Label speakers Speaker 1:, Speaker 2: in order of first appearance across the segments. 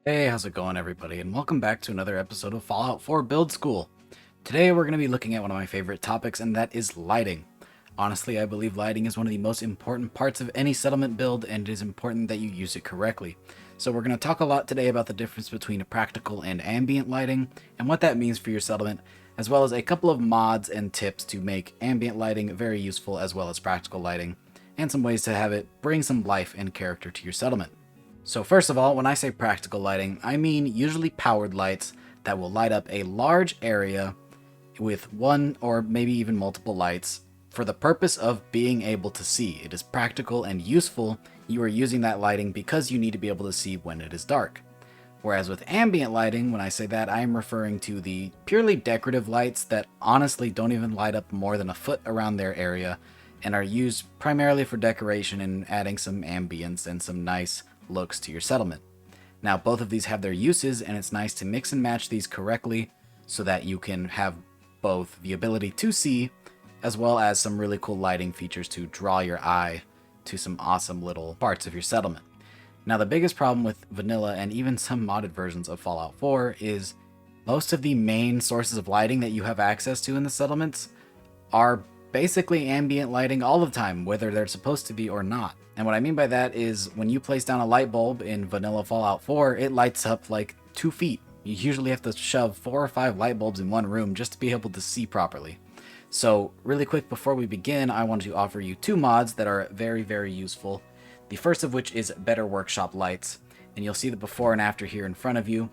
Speaker 1: Hey, how's it going everybody, and welcome back to another episode of Fallout 4 Build School. Today we're going to be looking at one of my favorite topics, and that is lighting. Honestly, I believe lighting is one of the most important parts of any settlement build, and it is important that you use it correctly. So we're going to talk a lot today about the difference between practical and ambient lighting, and what that means for your settlement, as well as a couple of mods and tips to make ambient lighting very useful as well as practical lighting, and some ways to have it bring some life and character to your settlement. So first of all, when I say practical lighting, I mean usually powered lights that will light up a large area with one or maybe even multiple lights for the purpose of being able to see. It is practical and useful. You are using that lighting because you need to be able to see when it is dark. Whereas with ambient lighting, when I say that, I am referring to the purely decorative lights that honestly don't even light up more than a foot around their area and are used primarily for decoration and adding some ambience and some nice looks to your settlement. Now, both of these have their uses, and it's nice to mix and match these correctly so that you can have both the ability to see as well as some really cool lighting features to draw your eye to some awesome little parts of your settlement. Now, the biggest problem with vanilla and even some modded versions of Fallout 4 is most of the main sources of lighting that you have access to in the settlements are basically ambient lighting all the time, whether they're supposed to be or not. And what I mean by that is when you place down a light bulb in vanilla Fallout 4, it lights up like 2 feet. You usually have to shove 4 or 5 light bulbs in one room just to be able to see properly. So really quick before we begin, I want to offer you 2 mods that are very useful. The first of which is Better Workshop Lights, and you'll see the before and after here in front of you.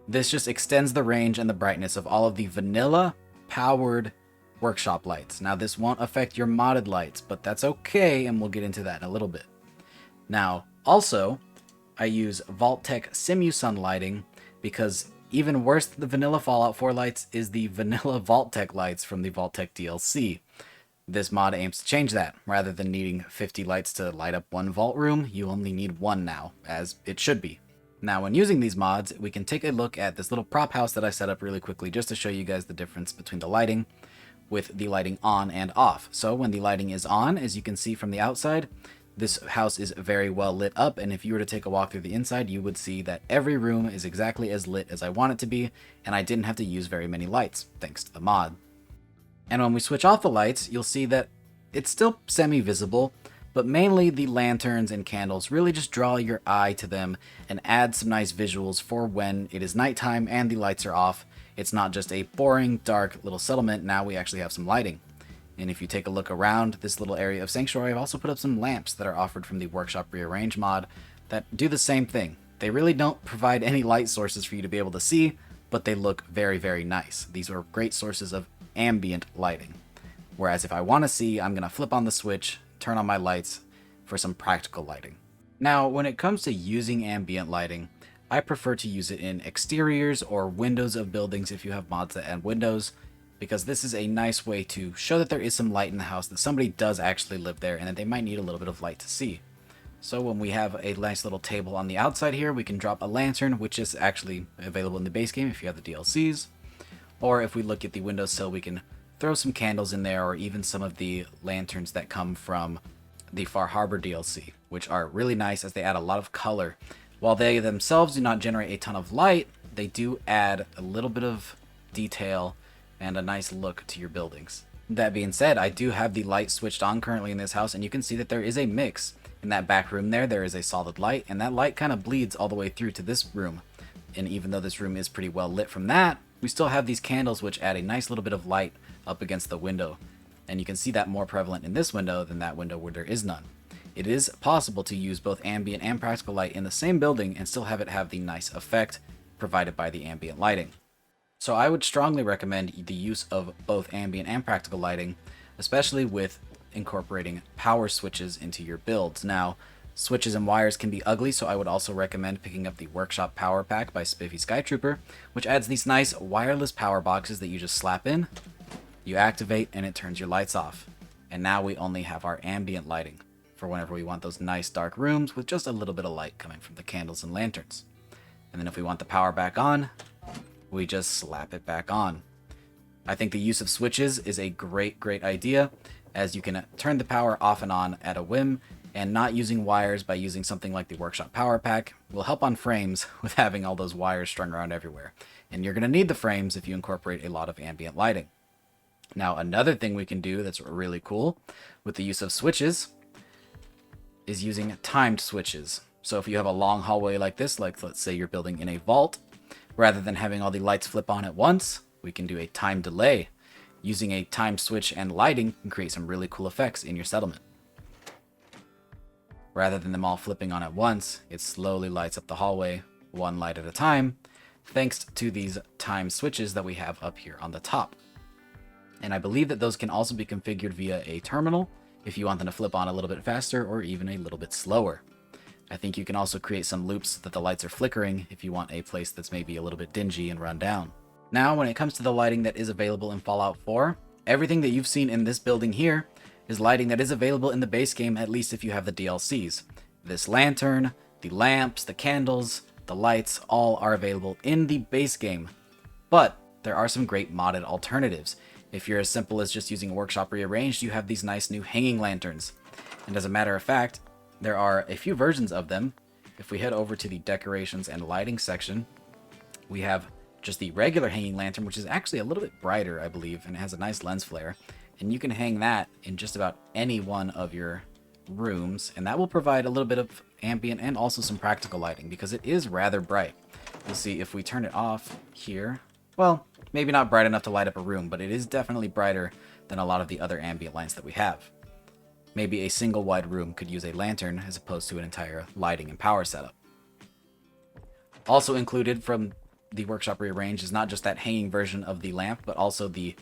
Speaker 1: This just extends the range and the brightness of all of the vanilla powered workshop lights. Now, this won't affect your modded lights, but that's okay, and we'll get into that in a little bit. Now, also, I use Vault-Tec SimuSun lighting because even worse than the vanilla Fallout 4 lights is the vanilla Vault-Tec lights from the Vault-Tec DLC. This mod aims to change that. Rather than needing 50 lights to light up one vault room, you only need 1 now, as it should be. Now, when using these mods, we can take a look at this little prop house that I set up really quickly just to show you guys the difference between the lighting with the lighting on and off. So when the lighting is on, as you can see from the outside, this house is very well lit up, and if you were to take a walk through the inside, you would see that every room is exactly as lit as I want it to be, and I didn't have to use very many lights, thanks to the mod. And when we switch off the lights, you'll see that it's still semi-visible, but mainly the lanterns and candles really just draw your eye to them and add some nice visuals for when it is nighttime and the lights are off. It's not just a boring, dark little settlement. Now we actually have some lighting. And if you take a look around this little area of Sanctuary, I've also put up some lamps that are offered from the Workshop Rearrange mod that do the same thing. They really don't provide any light sources for you to be able to see, but they look very nice. These are great sources of ambient lighting. Whereas if I want to see, I'm going to flip on the switch, turn on my lights for some practical lighting. Now, when it comes to using ambient lighting, I prefer to use it in exteriors or windows of buildings if you have mods that add windows, because this is a nice way to show that there is some light in the house, that somebody does actually live there, and that they might need a little bit of light to see. So when we have a nice little table on the outside here, we can drop a lantern, which is actually available in the base game if you have the DLCs. Or if we look at the windowsill, we can throw some candles in there, or even some of the lanterns that come from the Far Harbor DLC, which are really nice as they add a lot of color. While they themselves do not generate a ton of light, they do add a little bit of detail and a nice look to your buildings. That being said, I do have the light switched on currently in this house, and you can see that there is a mix. In that back room there is a solid light, and that light kind of bleeds all the way through to this room. And even though this room is pretty well lit from that, we still have these candles which add a nice little bit of light up against the window. And you can see that more prevalent in this window than that window where there is none. It is possible to use both ambient and practical light in the same building and still have it have the nice effect provided by the ambient lighting. So I would strongly recommend the use of both ambient and practical lighting, especially with incorporating power switches into your builds. Now, switches and wires can be ugly, so I would also recommend picking up the Workshop Power Pack by Spiffyskytrooper, which adds these nice wireless power boxes that you just slap in, you activate, and it turns your lights off. And now we only have our ambient lighting for whenever we want those nice dark rooms with just a little bit of light coming from the candles and lanterns. And then if we want the power back on, we just slap it back on. I think the use of switches is a great idea, as you can turn the power off and on at a whim, And not using wires by using something like the Workshop Power Pack will help on frames with having all those wires strung around everywhere. And you're going to need the frames if you incorporate a lot of ambient lighting. Now, another thing we can do that's really cool with the use of switches is using timed switches. So if you have a long hallway like this, like let's say you're building in a vault, rather than having all the lights flip on at once, we can do a time delay. Using a timed switch and lighting can create some really cool effects in your settlement. Rather than them all flipping on at once, it slowly lights up the hallway, one light at a time, thanks to these time switches that we have up here on the top. And I believe that those can also be configured via a terminal if you want them to flip on a little bit faster or even a little bit slower. I think you can also create some loops that the lights are flickering if you want a place that's maybe a little bit dingy and run down. Now, when it comes to the lighting that is available in Fallout 4, everything that you've seen in this building here is lighting that is available in the base game, at least if you have the DLCs. This lantern, the lamps, the candles, the lights, all are available in the base game. But there are some great modded alternatives. If you're as simple as just using Workshop Rearranged, you have these nice new hanging lanterns. And as a matter of fact, there are a few versions of them. If we head over to the decorations and lighting section, we have just the regular hanging lantern, which is actually a little bit brighter, I believe, and it has a nice lens flare. And you can hang that in just about any one of your rooms, and that will provide a little bit of ambient and also some practical lighting, because it is rather bright. You'll see if we turn it off here, well, maybe not bright enough to light up a room, but it is definitely brighter than a lot of the other ambient lights that we have. Maybe a single wide room could use a lantern as opposed to an entire lighting and power setup. Also included from the Workshop Rearranged is not just that hanging version of the lamp, but also the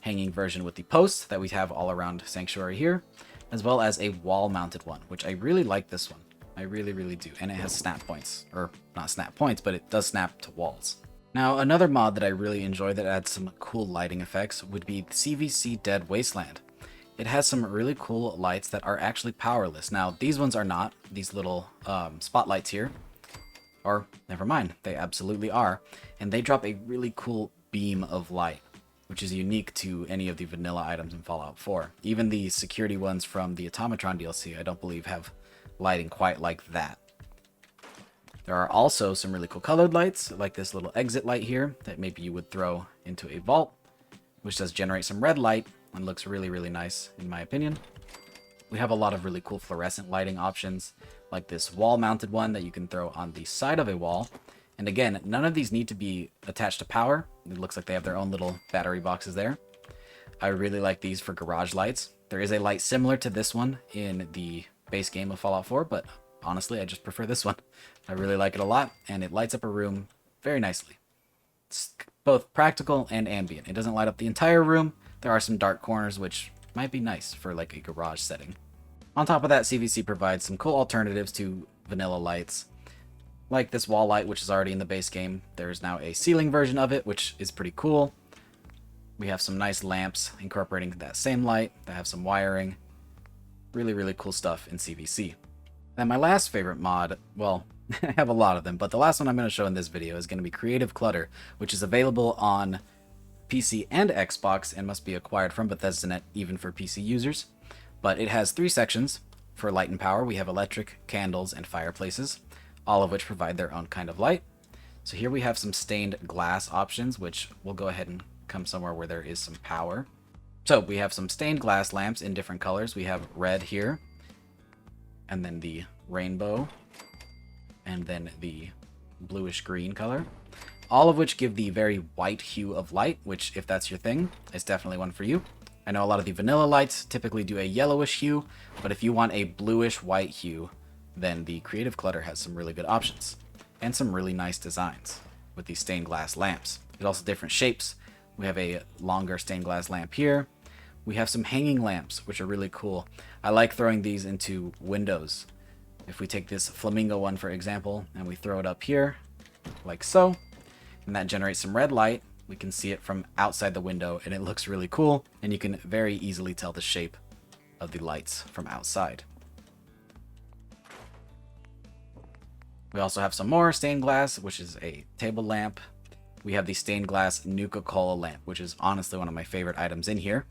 Speaker 1: hanging version with the posts that we have all around Sanctuary here, as well as a wall-mounted one, which I really like this one. I really, really do. And it has snap points, or not snap points, but it does snap to walls. Now, another mod that I really enjoy that adds some cool lighting effects would be CVC Dead Wasteland. It has some really cool lights that are actually powerless. Now, these ones are not, these little spotlights here. Or, never mind, they absolutely are. And they drop a really cool beam of light, which is unique to any of the vanilla items in Fallout 4. Even the security ones from the Automatron DLC, I don't believe have lighting quite like that. There are also some really cool colored lights, like this little exit light here, that maybe you would throw into a vault, which does generate some red light, and looks really, really nice, in my opinion. We have a lot of really cool fluorescent lighting options, like this wall-mounted one that you can throw on the side of a wall. And again, none of these need to be attached to power. It looks like they have their own little battery boxes there. I really like these for garage lights. There is a light similar to this one in the base game of Fallout 4, but honestly, I just prefer this one. I really like it a lot, and it lights up a room very nicely. It's both practical and ambient. It doesn't light up the entire room. There are some dark corners, which might be nice for like a garage setting. On top of that, CVC provides some cool alternatives to vanilla lights, like this wall light, which is already in the base game. There's now a ceiling version of it, which is pretty cool. We have some nice lamps incorporating that same light that have some wiring. Really, really cool stuff in CVC. And my last favorite mod, well, I have a lot of them, but the last one I'm going to show in this video is going to be Creative Clutter, which is available on PC and Xbox and must be acquired from Bethesda.net even for PC users. But it has 3 sections. For light and power, we have electric, candles, and fireplaces, all of which provide their own kind of light. So here we have some stained glass options, which will go ahead and come somewhere where there is some power. So we have some stained glass lamps in different colors. We have red here, and then the rainbow, and then the bluish green color, all of which give the very white hue of light, which, if that's your thing, is definitely one for you. I know a lot of the vanilla lights typically do a yellowish hue, but if you want a bluish white hue, then the Creative Clutter has some really good options, and some really nice designs with these stained glass lamps. There's also different shapes. We have a longer stained glass lamp here. We have some hanging lamps, which are really cool. I like throwing these into windows. If we take this flamingo one, for example, and we throw it up here, like so, and that generates some red light, we can see it from outside the window, and it looks really cool, and you can very easily tell the shape of the lights from outside. We also have some more stained glass, which is a table lamp. We have the stained glass Nuka-Cola lamp, which is honestly one of my favorite items in here.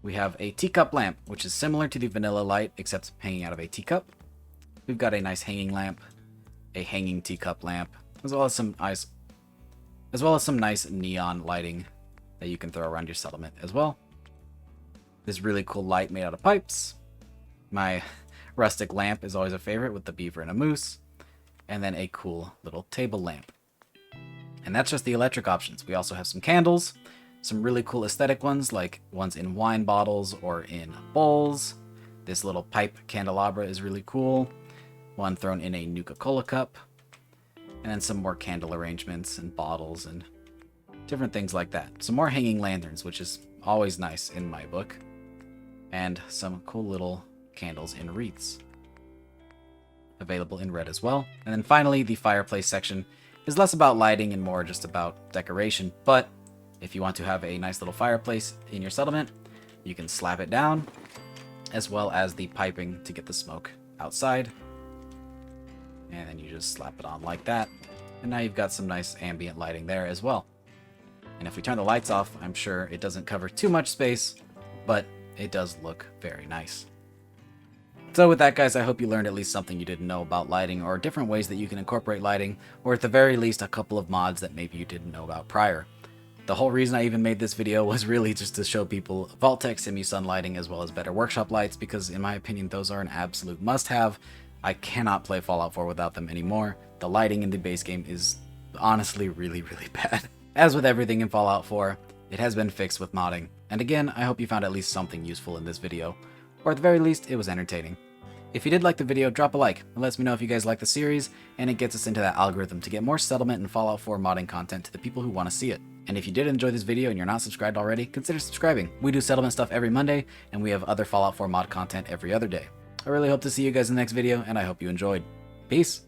Speaker 1: We have a teacup lamp, which is similar to the vanilla light, except hanging out of a teacup. We've got a nice hanging lamp, a hanging teacup lamp, as well as some nice neon lighting that you can throw around your settlement as well. This really cool light made out of pipes. My rustic lamp is always a favorite with the beaver and a moose. And then a cool little table lamp. And that's just the electric options. We also have some candles, some really cool aesthetic ones, like ones in wine bottles or in bowls. This little pipe candelabra is really cool. One thrown in a Nuka-Cola cup. And then some more candle arrangements and bottles and different things like that. Some more hanging lanterns, which is always nice in my book. And some cool little candles in wreaths. Available in red as well. And then finally, the fireplace section is less about lighting and more just about decoration. But if you want to have a nice little fireplace in your settlement, you can slap it down, as well as the piping to get the smoke outside. And then you just slap it on like that. And now you've got some nice ambient lighting there as well. And if we turn the lights off, I'm sure it doesn't cover too much space, but it does look very nice. So with that, guys, I hope you learned at least something you didn't know about lighting, or different ways that you can incorporate lighting, or at the very least a couple of mods that maybe you didn't know about prior. The whole reason I even made this video was really just to show people Vault-Tec SimuSun lighting as well as better workshop lights, because in my opinion those are an absolute must-have. I cannot play Fallout 4 without them anymore. The lighting in the base game is honestly really bad. As with everything in Fallout 4, it has been fixed with modding. And again, I hope you found at least something useful in this video, or at the very least, it was entertaining. If you did like the video, drop a like. It lets me know if you guys like the series, and it gets us into that algorithm to get more settlement and Fallout 4 modding content to the people who want to see it. And if you did enjoy this video and you're not subscribed already, consider subscribing. We do settlement stuff every Monday, and we have other Fallout 4 mod content every other day. I really hope to see you guys in the next video, and I hope you enjoyed. Peace!